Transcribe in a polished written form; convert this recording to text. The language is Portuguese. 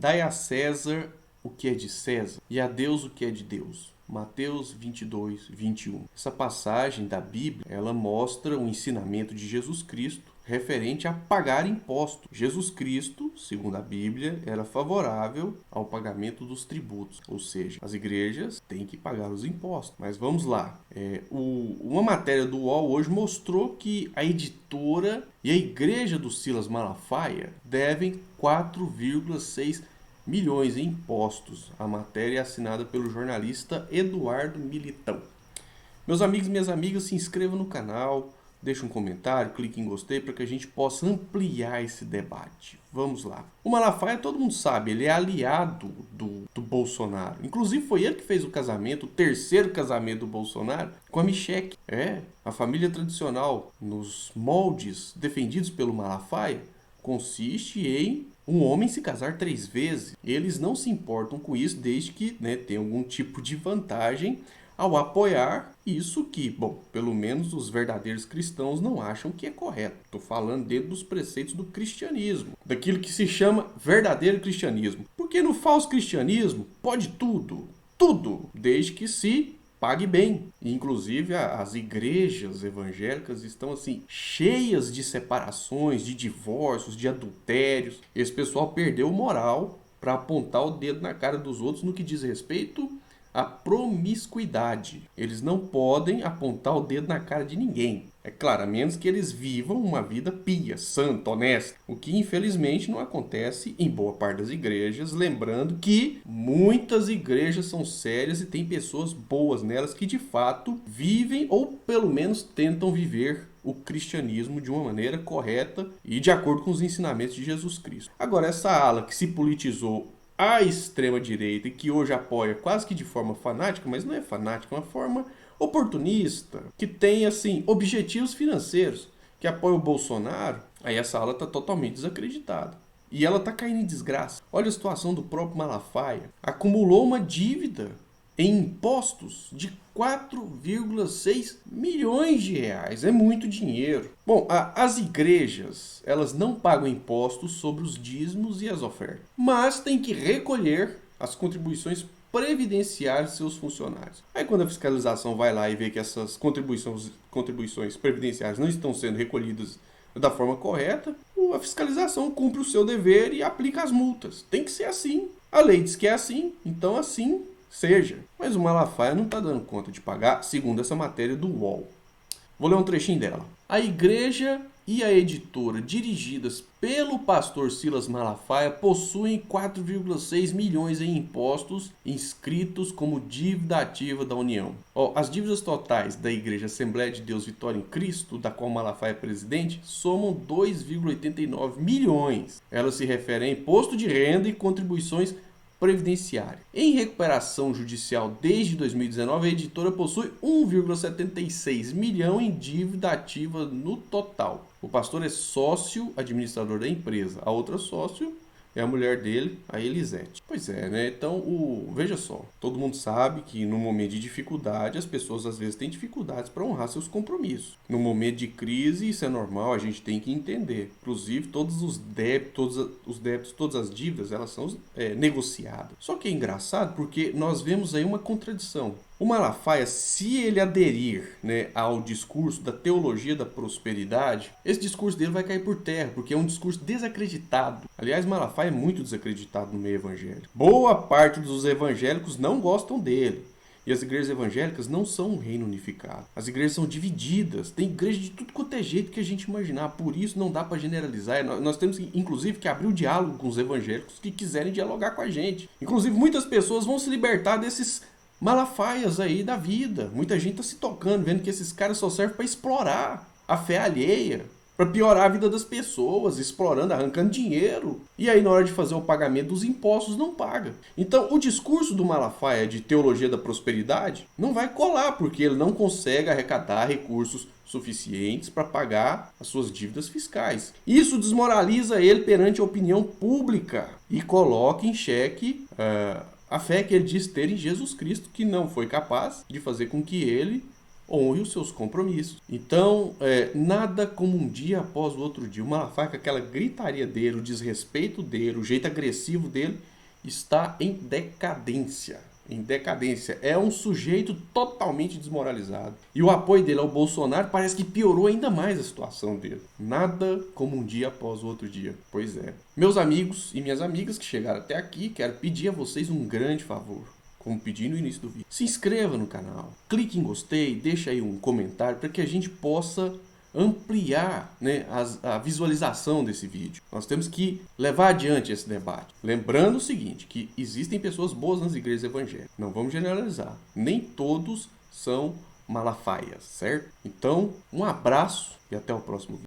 Dai a César o que é de César e a Deus o que é de Deus. Mateus 22, 21. Essa passagem da Bíblia, ela mostra o ensinamento de Jesus Cristo referente a pagar imposto. Jesus Cristo, segundo a Bíblia, era favorável ao pagamento dos tributos, ou seja, as igrejas têm que pagar os impostos. Mas vamos lá, uma matéria do UOL hoje mostrou que a editora e a igreja do Silas Malafaia devem 4,6 milhões em impostos. A matéria é assinada pelo jornalista Eduardo Militão. Meus amigos e minhas amigas, se inscrevam no canal, deixe um comentário, clique em gostei para que a gente possa ampliar esse debate. Vamos lá. O Malafaia, todo mundo sabe, ele é aliado do Bolsonaro. Inclusive foi ele que fez o casamento, o terceiro casamento do Bolsonaro, com a Michelle. A família tradicional, nos moldes defendidos pelo Malafaia, consiste em um homem se casar 3 vezes. Eles não se importam com isso desde que tenha algum tipo de vantagem ao apoiar isso que, pelo menos os verdadeiros cristãos não acham que é correto. Estou falando dentro dos preceitos do cristianismo, daquilo que se chama verdadeiro cristianismo. Porque no falso cristianismo pode tudo, desde que se pague bem. Inclusive as igrejas evangélicas estão assim cheias de separações, de divórcios, de adultérios. Esse pessoal perdeu moral para apontar o dedo na cara dos outros no que diz respeito à promiscuidade. Eles não podem apontar o dedo na cara de ninguém. É claro, a menos que eles vivam uma vida pia, santa, honesta. O que infelizmente não acontece em boa parte das igrejas. Lembrando que muitas igrejas são sérias e tem pessoas boas nelas que de fato vivem ou pelo menos tentam viver o cristianismo de uma maneira correta e de acordo com os ensinamentos de Jesus Cristo. Agora, essa ala que se politizou à extrema-direita e que hoje apoia quase que de forma fanática, mas não é fanática, é uma forma oportunista, que tem assim objetivos financeiros, que apoia o Bolsonaro, aí essa ala está totalmente desacreditada. E ela está caindo em desgraça. Olha a situação do próprio Malafaia. Acumulou uma dívida em impostos de 4,6 milhões de reais. É muito dinheiro. Bom, as igrejas, elas não pagam impostos sobre os dízimos e as ofertas, mas têm que recolher as contribuições previdenciárias de seus funcionários. Aí quando a fiscalização vai lá e vê que essas contribuições previdenciárias não estão sendo recolhidas da forma correta, a fiscalização cumpre o seu dever e aplica as multas. Tem que ser assim. A lei diz que é assim, então assim seja. Mas o Malafaia não está dando conta de pagar, segundo essa matéria do UOL. Vou ler um trechinho dela. A igreja e a editora, dirigidas pelo pastor Silas Malafaia, possuem 4,6 milhões em impostos inscritos como dívida ativa da União. As dívidas totais da Igreja Assembleia de Deus Vitória em Cristo, da qual Malafaia é presidente, somam 2,89 milhões. Elas se referem a imposto de renda e contribuições previdenciária. Em recuperação judicial desde 2019, a editora possui 1,76 milhão em dívida ativa no total. O pastor é sócio administrador da empresa. A outra sócio é a mulher dele, a Elisete. Pois é, né? Então, veja só, todo mundo sabe que no momento de dificuldade, as pessoas às vezes têm dificuldades para honrar seus compromissos. No momento de crise, isso é normal, a gente tem que entender. Inclusive, todos os débitos, todas as dívidas, elas são negociadas. Só que é engraçado porque nós vemos aí uma contradição. O Malafaia, se ele aderir ao discurso da teologia da prosperidade, esse discurso dele vai cair por terra, porque é um discurso desacreditado. Aliás, Malafaia é muito desacreditado no meio evangélico. Boa parte dos evangélicos não gostam dele. E as igrejas evangélicas não são um reino unificado. As igrejas são divididas. Tem igreja de tudo quanto é jeito que a gente imaginar. Por isso não dá para generalizar. Nós temos, inclusive, que abrir o diálogo com os evangélicos que quiserem dialogar com a gente. Inclusive, muitas pessoas vão se libertar desses Malafaias aí da vida. Muita gente está se tocando, vendo que esses caras só servem para explorar a fé alheia, para piorar a vida das pessoas, explorando, arrancando dinheiro. E aí, na hora de fazer o pagamento dos impostos, não paga. Então, o discurso do Malafaia de teologia da prosperidade não vai colar, porque ele não consegue arrecadar recursos suficientes para pagar as suas dívidas fiscais. Isso desmoraliza ele perante a opinião pública e coloca em xeque a fé que ele diz ter em Jesus Cristo, que não foi capaz de fazer com que ele honre os seus compromissos. Então, nada como um dia após o outro dia. O Malafaia, com aquela gritaria dele, o desrespeito dele, o jeito agressivo dele, está em decadência. Em decadência. É um sujeito totalmente desmoralizado. E o apoio dele ao Bolsonaro parece que piorou ainda mais a situação dele. Nada como um dia após o outro dia. Pois é. Meus amigos e minhas amigas que chegaram até aqui, quero pedir a vocês um grande favor. Como pedi no início do vídeo. Se inscreva no canal, clique em gostei, deixa aí um comentário para que a gente possa ampliar, né, a visualização desse vídeo. Nós temos que levar adiante esse debate. Lembrando o seguinte, que existem pessoas boas nas igrejas evangélicas. Não vamos generalizar. Nem todos são malafaias, certo? Então, um abraço e até o próximo vídeo.